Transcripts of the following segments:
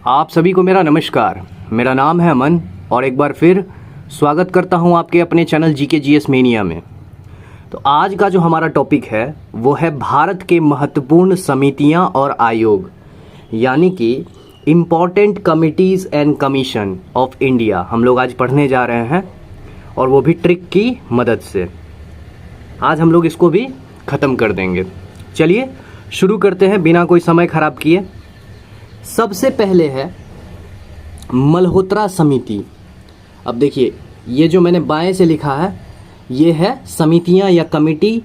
आप सभी को मेरा नमस्कार। मेरा नाम है अमन और एक बार फिर स्वागत करता हूं आपके अपने चैनल जीके जीएस मेनिया में। तो आज का जो हमारा टॉपिक है वो है भारत के महत्वपूर्ण समितियां और आयोग, यानी कि important committees and commission of India हम लोग आज पढ़ने जा रहे हैं, और वो भी ट्रिक की मदद से। आज हम लोग इसको भी ख़त्म कर देंगे। चलिए शुरू करते हैं बिना कोई समय ख़राब किए। सबसे पहले है मल्होत्रा समिति। अब देखिए, ये जो मैंने बाएं से लिखा है ये है समितियां या कमिटी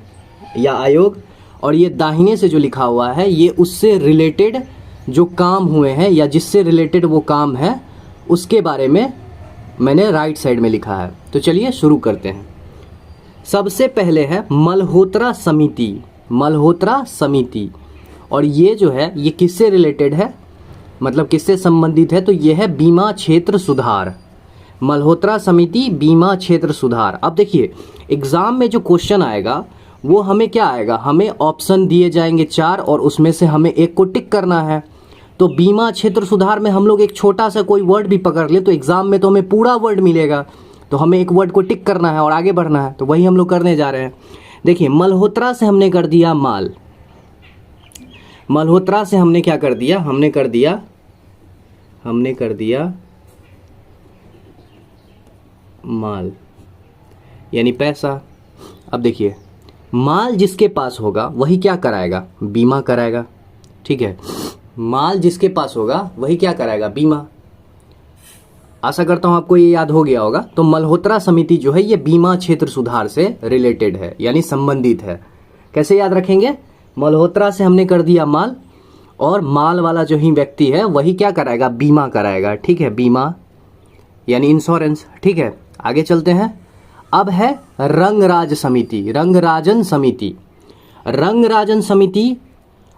या आयोग, और ये दाहिने से जो लिखा हुआ है ये उससे रिलेटेड जो काम हुए हैं या जिससे रिलेटेड वो काम है उसके बारे में मैंने राइट साइड में लिखा है। तो चलिए शुरू करते हैं। सबसे पहले है मल्होत्रा समिति। मल्होत्रा समिति, और ये जो है ये किससे रिलेटेड है, मतलब किससे संबंधित है, तो ये है बीमा क्षेत्र सुधार। मल्होत्रा समिति बीमा क्षेत्र सुधार। अब देखिए एग्जाम में जो क्वेश्चन आएगा वो हमें क्या आएगा, हमें ऑप्शन दिए जाएंगे 4 और उसमें से हमें एक को टिक करना है। तो बीमा क्षेत्र सुधार में हम लोग एक छोटा सा कोई वर्ड भी पकड़ ले तो एग्जाम में तो हमें पूरा वर्ड मिलेगा, तो हमें एक वर्ड को टिक करना है और आगे बढ़ना है। तो वही हम लोग करने जा रहे हैं। देखिए मल्होत्रा से हमने कर दिया माल। मल्होत्रा से हमने क्या कर दिया, हमने कर दिया माल यानी पैसा। अब देखिए माल जिसके पास होगा वही क्या कराएगा, बीमा कराएगा। ठीक है, माल जिसके पास होगा वही क्या कराएगा, बीमा। आशा करता हूं आपको ये याद हो गया होगा। तो मल्होत्रा समिति जो है ये बीमा क्षेत्र सुधार से रिलेटेड है यानी संबंधित है। कैसे याद रखेंगे, मल्होत्रा से हमने कर दिया माल, और माल वाला जो ही व्यक्ति है वही क्या कराएगा, बीमा कराएगा। ठीक है, बीमा यानी इंश्योरेंस। ठीक है, आगे चलते हैं। अब है रंगराज समिति, रंगराजन समिति। रंगराजन समिति,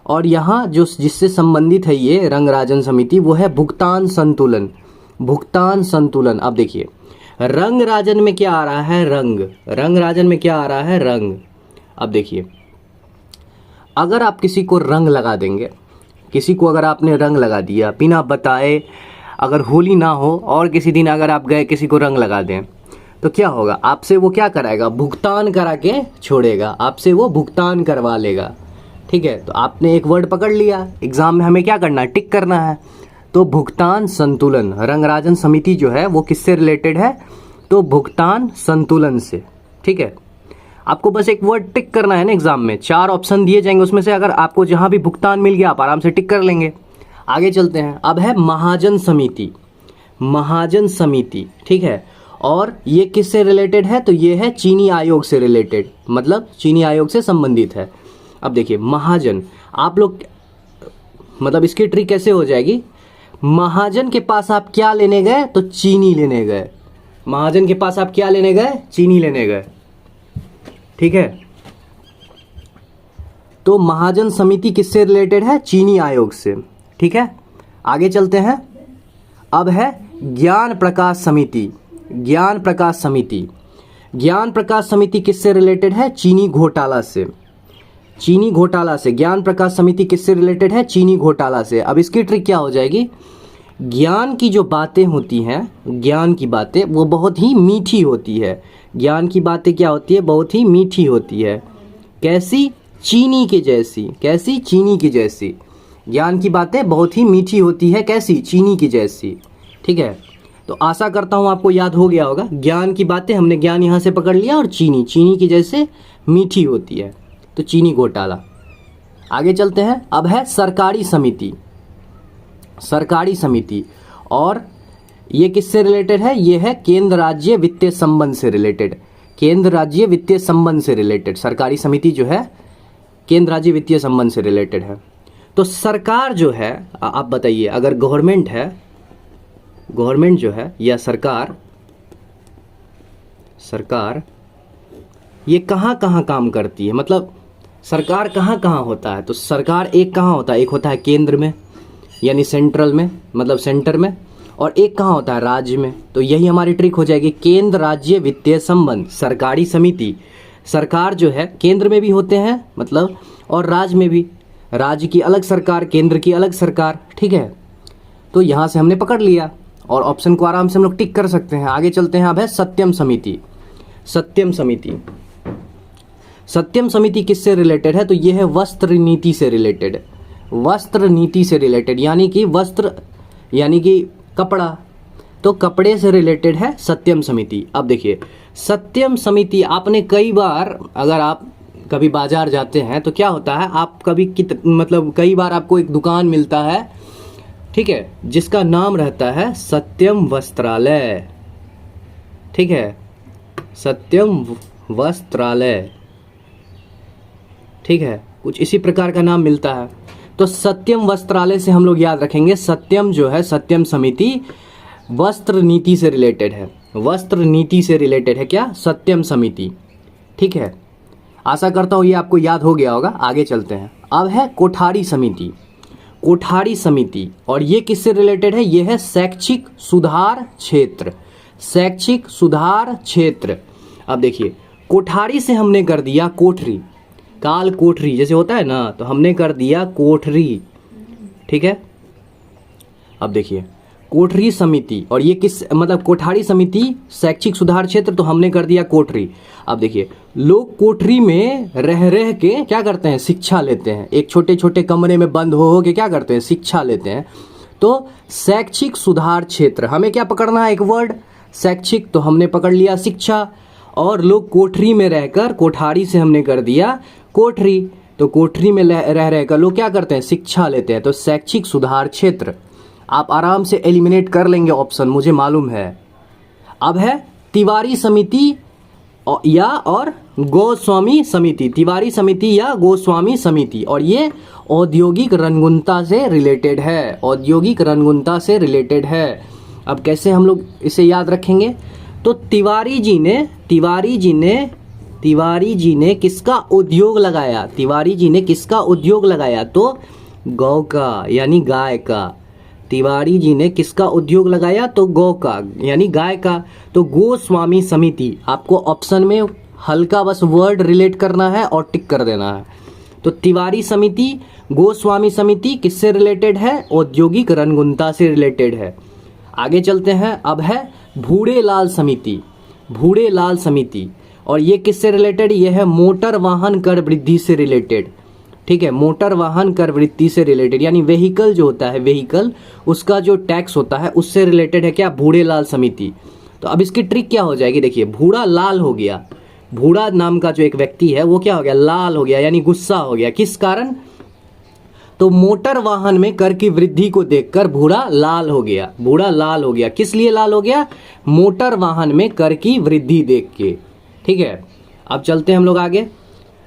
और यहाँ जो जिससे संबंधित है ये रंगराजन समिति वो है भुगतान संतुलन। भुगतान संतुलन। अब देखिए रंगराजन में क्या आ रहा है, रंग। रंगराजन में क्या आ रहा है, रंग। अब देखिए अगर आप किसी को रंग लगा देंगे, किसी को अगर आपने रंग लगा दिया बिना बताए, अगर होली ना हो और किसी दिन अगर आप गए किसी को रंग लगा दें तो क्या होगा, आपसे वो क्या कराएगा, भुगतान करा के छोड़ेगा, आपसे वो भुगतान करवा लेगा। ठीक है, तो आपने एक वर्ड पकड़ लिया, एग्जाम में हमें क्या करना है, टिक करना है। तो भुगतान संतुलन, रंगराजन समिति जो है वो किससे रिलेटेड है, तो भुगतान संतुलन से। ठीक है, आपको बस एक वर्ड टिक करना है ना। एग्जाम में 4 ऑप्शन दिए जाएंगे, उसमें से अगर आपको जहां भी भुगतान मिल गया आप आराम से टिक कर लेंगे। आगे चलते हैं। अब है महाजन समिति। महाजन समिति, ठीक है, और ये किससे रिलेटेड है, तो ये है चीनी आयोग से रिलेटेड, मतलब चीनी आयोग से संबंधित है। अब देखिए महाजन, आप लोग मतलब इसकी ट्रिक कैसे हो जाएगी, महाजन के पास आप क्या लेने गए, तो चीनी लेने गए। महाजन के पास आप क्या लेने गए, चीनी लेने गए। ठीक है, तो महाजन समिति किससे रिलेटेड है, चीनी आयोग से। ठीक है, आगे चलते हैं। अब है ज्ञान प्रकाश समिति। ज्ञान प्रकाश समिति। ज्ञान प्रकाश समिति किससे रिलेटेड है, चीनी घोटाला से। चीनी घोटाला से ज्ञान प्रकाश समिति किससे रिलेटेड है, चीनी घोटाला से। अब इसकी ट्रिक क्या हो जाएगी, ज्ञान की जो बातें होती हैं, ज्ञान की बातें वो बहुत ही मीठी होती है। ज्ञान की बातें क्या होती है, बहुत ही मीठी होती है। कैसी, चीनी के जैसी। कैसी, चीनी की जैसी। ज्ञान की बातें बहुत ही मीठी होती है, कैसी, चीनी की जैसी। ठीक है, तो आशा करता हूं आपको याद हो गया होगा। ज्ञान की बातें, हमने ज्ञान यहां से पकड़ लिया, और चीनी, चीनी की जैसे मीठी होती है, तो चीनी घोटाला। आगे चलते हैं। अब है सरकारी समिति। सरकारी समिति, और ये किससे रिलेटेड है, ये है केंद्र राज्य वित्तीय संबंध से रिलेटेड। केंद्र राज्य वित्तीय संबंध से रिलेटेड सरकारी समिति जो है केंद्र राज्य वित्तीय संबंध से रिलेटेड है। तो सरकार जो है, आप बताइए, अगर गवर्नमेंट है, गवर्नमेंट जो है या सरकार, सरकार ये कहाँ कहाँ काम करती है, मतलब सरकार कहाँ कहाँ होता है, तो सरकार एक कहाँ होता है, एक होता है केंद्र में यानी सेंट्रल में, मतलब सेंटर में, और एक कहाँ होता है, राज्य में। तो यही हमारी ट्रिक हो जाएगी, केंद्र राज्य वित्तीय संबंध सरकारी समिति। सरकार जो है केंद्र में भी होते हैं मतलब, और राज्य में भी। राज्य की अलग सरकार, केंद्र की अलग सरकार। ठीक है, तो यहाँ से हमने पकड़ लिया और ऑप्शन को आराम से हम लोग टिक कर सकते हैं। आगे चलते हैं। अब है सत्यम समिति। सत्यम समिति, सत्यम समिति किससे रिलेटेड है? तो ये है वस्त्र नीति से रिलेटेड। वस्त्र नीति से रिलेटेड यानी कि वस्त्र यानी कि कपड़ा, तो कपड़े से रिलेटेड है सत्यम समिति। अब देखिए सत्यम समिति आपने कई बार, अगर आप कभी बाजार जाते हैं तो क्या होता है, आप कभी मतलब कई बार आपको एक दुकान मिलता है, ठीक है, जिसका नाम रहता है सत्यम वस्त्रालय। ठीक है, सत्यम वस्त्रालय, ठीक है, कुछ इसी प्रकार का नाम मिलता है। तो सत्यम वस्त्रालय से हम लोग याद रखेंगे, सत्यम जो है सत्यम समिति वस्त्र नीति से रिलेटेड है। वस्त्र नीति से रिलेटेड है क्या? सत्यम समिति। ठीक है, आशा करता हूँ ये आपको याद हो गया होगा। आगे चलते हैं। अब है कोठारी समिति। कोठारी समिति, और ये किससे रिलेटेड है? ये है शैक्षिक सुधार क्षेत्र। शैक्षिक सुधार क्षेत्र। अब देखिए कोठारी से हमने कर दिया कोठरी, काल कोठरी जैसे होता है ना, तो हमने कर दिया कोठरी। ठीक है, अब देखिए कोठरी समिति, और ये किस मतलब कोठारी समिति शैक्षिक सुधार क्षेत्र, तो हमने कर दिया कोठरी। अब देखिए लोग कोठरी में रह रह के क्या करते हैं? शिक्षा लेते हैं। एक छोटे छोटे कमरे में बंद हो के क्या करते हैं? शिक्षा लेते हैं। तो शैक्षिक सुधार क्षेत्र, हमें क्या पकड़ना है? एक वर्ड शैक्षिक, तो हमने पकड़ लिया शिक्षा, और लोग कोठरी में रहकर, कोठारी से हमने कर दिया कोठरी, तो कोठरी में रह रहकर लोग क्या करते हैं? शिक्षा लेते हैं। तो शैक्षिक सुधार क्षेत्र आप आराम से एलिमिनेट कर लेंगे ऑप्शन, मुझे मालूम है। अब है तिवारी समिति या और गोस्वामी समिति। तिवारी समिति या गोस्वामी समिति, और ये औद्योगिक रणगुंता से रिलेटेड है। औद्योगिक रणगुंता से रिलेटेड है। अब कैसे हम लोग इसे याद रखेंगे? तो तिवारी जी ने किसका उद्योग लगाया? तिवारी जी ने किसका उद्योग लगाया? तो गौ का यानी गाय का। तिवारी जी ने किसका उद्योग लगाया? तो गौ का यानी गाय का। तो गोस्वामी समिति, आपको ऑप्शन में हल्का बस वर्ड रिलेट करना है और टिक कर देना है। तो तिवारी समिति, गोस्वामी समिति किससे रिलेटेड है? औद्योगिक रणगुंता से रिलेटेड है। आगे चलते हैं। अब है भूरे लाल समिति। भूरे लाल समिति, और ये किससे रिलेटेड? ये है मोटर वाहन कर वृद्धि से रिलेटेड। ठीक है, मोटर वाहन कर वृद्धि से रिलेटेड, यानी व्हीकल जो होता है, व्हीकल उसका जो टैक्स होता है उससे रिलेटेड है क्या? भूरे लाल समिति। तो अब इसकी ट्रिक क्या हो जाएगी? देखिए भूरा लाल हो गया। भूरा नाम का जो एक व्यक्ति है वो क्या हो गया? लाल हो गया, यानी गुस्सा हो गया। किस कारण? तो मोटर वाहन में कर की वृद्धि को देखकर भूरा लाल हो गया। भूरा लाल हो गया, किस लिए लाल हो गया? मोटर वाहन में कर की वृद्धि देख के। ठीक है, अब चलते हैं हम लोग आगे।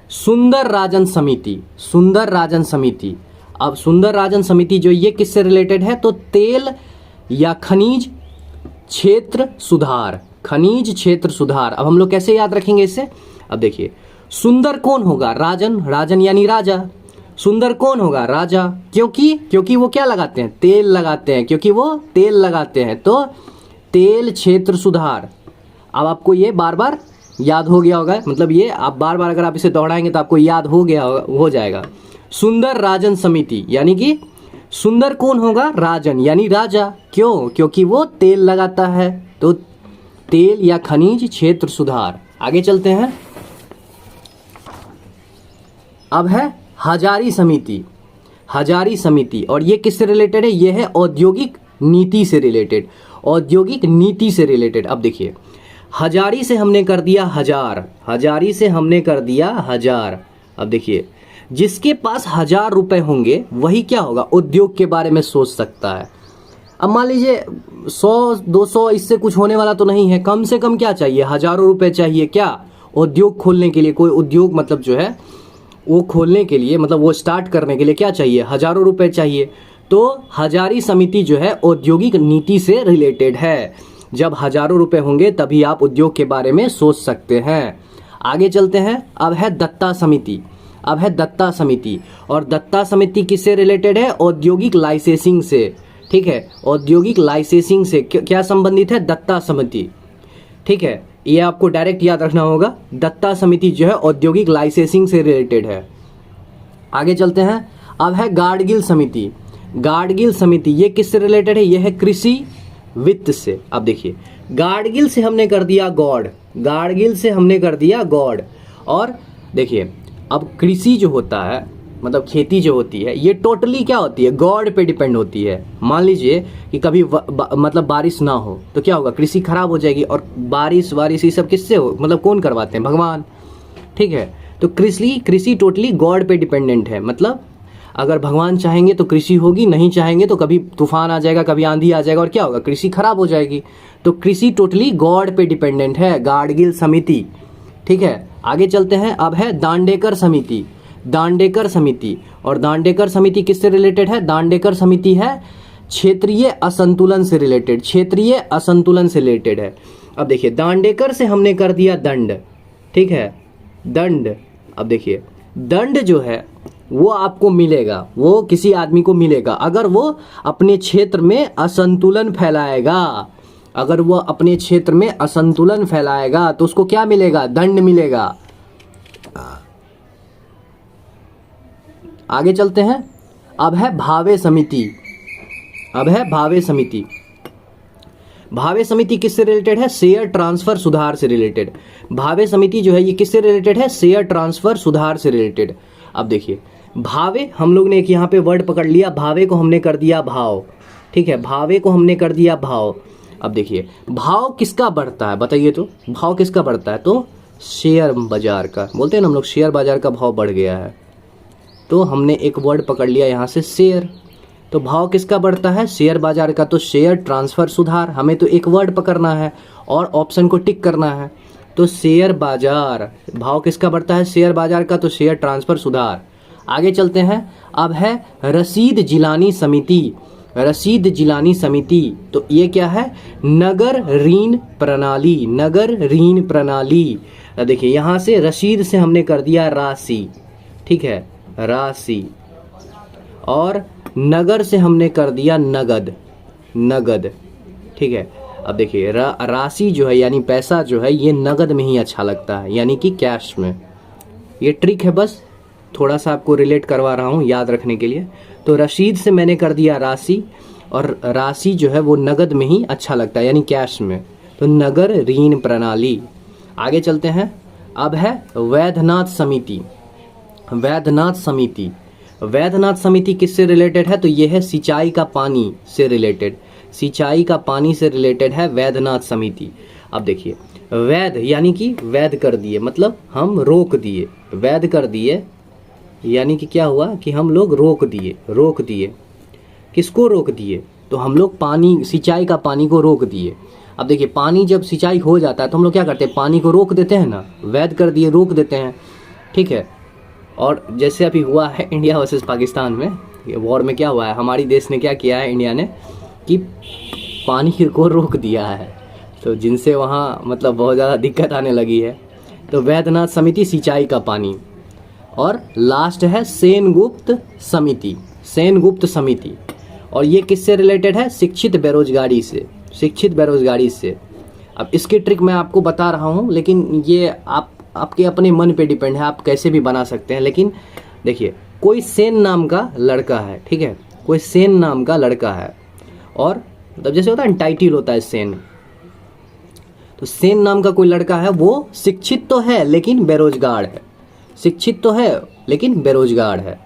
सुंदर राजन समिति। सुंदर राजन समिति, अब सुंदर राजन समिति जो ये किससे रिलेटेड है? तो तेल या खनिज क्षेत्र सुधार। खनिज क्षेत्र सुधार। अब हम लोग कैसे याद रखेंगे इसे? अब देखिए सुंदर कौन होगा? राजन। राजन यानी राजा। सुंदर कौन होगा? राजा। क्योंकि वो क्या लगाते हैं? तेल लगाते हैं। क्योंकि वो तेल लगाते हैं, तो तेल क्षेत्र सुधार। अब आपको ये बार बार याद हो गया होगा, मतलब ये आप बार बार अगर आप इसे दोहराएंगे तो आपको याद हो गया हो जाएगा। सुंदर राजन समिति, यानी कि सुंदर कौन होगा? राजन यानी राजा। क्यों? क्योंकि वो तेल लगाता है, तो तेल या खनिज क्षेत्र सुधार। आगे चलते हैं। अब है हजारी समिति। हजारी समिति, और ये किससे रिलेटेड है? ये है औद्योगिक नीति से रिलेटेड। औद्योगिक नीति से रिलेटेड। अब देखिए हजारी से हमने कर दिया हजार। हजारी से हमने कर दिया हजार। अब देखिए जिसके पास 1000 रुपए होंगे वही क्या होगा? उद्योग के बारे में सोच सकता है। अब मान लीजिए 100-200 इससे कुछ होने वाला तो नहीं है, कम से कम क्या चाहिए? हजारों रुपए चाहिए। क्या? उद्योग खोलने के लिए। कोई उद्योग मतलब जो है वो खोलने के लिए, मतलब वो स्टार्ट करने के लिए क्या चाहिए? हजारों रुपए चाहिए। तो हजारी समिति जो है औद्योगिक नीति से रिलेटेड है। जब हजारों रुपए होंगे तभी आप उद्योग के बारे में सोच सकते हैं। आगे चलते हैं। अब है दत्ता समिति। अब है दत्ता समिति, और दत्ता समिति किससे रिलेटेड है? औद्योगिक लाइसेंसिंग से। ठीक है, औद्योगिक लाइसेंसिंग से क्या संबंधित है? दत्ता समिति। ठीक है, ये आपको डायरेक्ट याद रखना होगा। दत्ता समिति जो है औद्योगिक लाइसेंसिंग से रिलेटेड है। आगे चलते हैं। अब है गाडगिल समिति। गाडगिल समिति ये किससे रिलेटेड है? ये है कृषि वित्त से। अब देखिए गाडगिल से हमने कर दिया गॉड, गाडगिल से हमने कर दिया गॉड। और देखिए अब कृषि जो होता है मतलब खेती जो होती है ये टोटली क्या होती है? गॉड पे डिपेंड होती है। मान लीजिए कि कभी मतलब बारिश ना हो तो क्या होगा? कृषि खराब हो जाएगी। और बारिश ये सब किससे हो मतलब कौन करवाते हैं? भगवान। ठीक है, तो कृषि टोटली गॉड पे डिपेंडेंट है। मतलब अगर भगवान चाहेंगे तो कृषि होगी, नहीं चाहेंगे तो कभी तूफान आ जाएगा, कभी आंधी आ जाएगा और क्या होगा? कृषि खराब हो जाएगी। तो कृषि टोटली गॉड पे डिपेंडेंट है, गाडगिल समिति। ठीक है, आगे चलते हैं। अब है दांडेकर समिति, दांडेकर समिति। और दांडेकर समिति किससे रिलेटेड है? दांडेकर समिति है क्षेत्रीय असंतुलन से रिलेटेड, क्षेत्रीय असंतुलन से रिलेटेड है। अब देखिए दांडेकर से हमने कर दिया दंड। ठीक है, दंड। अब देखिए दंड जो है वो आपको मिलेगा, वो किसी आदमी को मिलेगा अगर वो अपने क्षेत्र में असंतुलन फैलाएगा। अगर वो अपने क्षेत्र में असंतुलन फैलाएगा तो उसको क्या मिलेगा? दंड मिलेगा। आगे चलते हैं। अब है भावे समिति, अब है भावे समिति। भावे समिति किससे रिलेटेड है? शेयर ट्रांसफर सुधार से रिलेटेड। भावे समिति जो है ये किससे रिलेटेड है? शेयर ट्रांसफर सुधार से रिलेटेड। अब देखिए भावे हम लोग ने एक यहाँ पे वर्ड पकड़ लिया, भावे को हमने कर दिया भाव। ठीक है, भावे को हमने कर दिया भाव। अब देखिए भाव किसका बढ़ता है बताइए? तो भाव किसका बढ़ता है? तो शेयर बाजार का। बोलते हैं ना हम लोग शेयर बाजार का भाव बढ़ गया है, तो हमने एक वर्ड पकड़ लिया यहाँ से शेयर। तो भाव किसका बढ़ता है? शेयर बाजार का। तो शेयर ट्रांसफर सुधार, हमें तो एक वर्ड पकड़ना है और ऑप्शन को टिक करना है। तो शेयर बाजार, भाव किसका बढ़ता है? शेयर बाजार का। तो शेयर ट्रांसफर सुधार। आगे चलते हैं। अब है रसीद जिलानी समिति, रसीद जिलानी समिति। तो ये क्या है? नगर ऋण प्रणाली, नगर ऋण प्रणाली। देखिए यहाँ से रसीद से हमने कर दिया राशि। ठीक है, राशि। और नगर से हमने कर दिया नगद, नगद। ठीक है, अब देखिए राशि जो है यानी पैसा जो है ये नगद में ही अच्छा लगता है, यानी कि कैश में। ये ट्रिक है, बस थोड़ा सा आपको रिलेट करवा रहा हूँ याद रखने के लिए। तो रसीद से मैंने कर दिया राशि, और राशि जो है वो नगद में ही अच्छा लगता है यानी कैश में। तो नगर ऋण प्रणाली। आगे चलते हैं। अब है वैद्यनाथ समिति, वैद्यनाथ समिति। वैद्यनाथ समिति किससे रिलेटेड है? तो ये है सिंचाई का पानी से रिलेटेड, सिंचाई का पानी से रिलेटेड है वैद्यनाथ समिति। अब देखिए वैध यानी कि वैध कर दिए, मतलब हम रोक दिए, वैध कर दिए यानी कि क्या हुआ कि हम लोग रोक दिए, रोक दिए। किसको रोक दिए? तो हम लोग पानी, सिंचाई का पानी को रोक दिए। अब देखिए पानी जब सिंचाई हो जाता है तो हम लोग क्या करते हैं? पानी को रोक देते हैं ना, वैध कर दिए, रोक देते हैं। ठीक है, और जैसे अभी हुआ है इंडिया वर्सेस पाकिस्तान में, ये वॉर में क्या हुआ है, हमारी देश ने क्या किया है, इंडिया ने, कि पानी को रोक दिया है, तो जिनसे वहाँ मतलब बहुत ज़्यादा दिक्कत आने लगी है। तो वैद्यनाथ समिति सिंचाई का पानी। और लास्ट है सेनगुप्त समिति, सेनगुप्त समिति। और ये किससे रिलेटेड है? शिक्षित बेरोजगारी से, शिक्षित बेरोजगारी से। अब इसकी ट्रिक मैं आपको बता रहा हूँ, लेकिन ये आपके अपने मन पे डिपेंड है, आप कैसे भी बना सकते हैं। लेकिन देखिए कोई सेन नाम का लड़का है, ठीक है, कोई सेन नाम का लड़का है, और मतलब जैसे होता है टाइटल होता है सेन, तो सेन नाम का कोई लड़का है, वो शिक्षित तो है लेकिन बेरोजगार है, शिक्षित तो है लेकिन बेरोजगार है।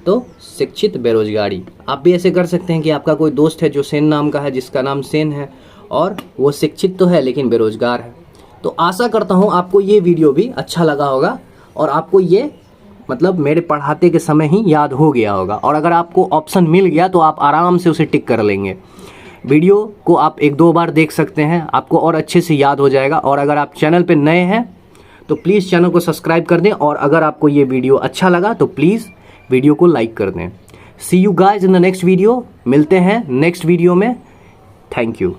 तो शिक्षित बेरोजगारी। आप भी ऐसे कर सकते हैं कि आपका कोई दोस्त है जो सेन नाम का है, जिसका नाम सेन है, और वो शिक्षित तो है लेकिन बेरोजगार है। तो आशा करता हूँ आपको ये वीडियो भी अच्छा लगा होगा, और आपको ये मतलब मेरे पढ़ाते के समय ही याद हो गया होगा। और अगर आपको ऑप्शन मिल गया तो आप आराम से उसे टिक कर लेंगे। वीडियो को आप 1-2 बार देख सकते हैं, आपको और अच्छे से याद हो जाएगा। और अगर आप चैनल पे नए हैं तो प्लीज़ चैनल को सब्सक्राइब कर दें, और अगर आपको ये वीडियो अच्छा लगा तो प्लीज़ वीडियो को लाइक कर दें। See you guys in the next video. मिलते हैं नेक्स्ट वीडियो में। Thank you.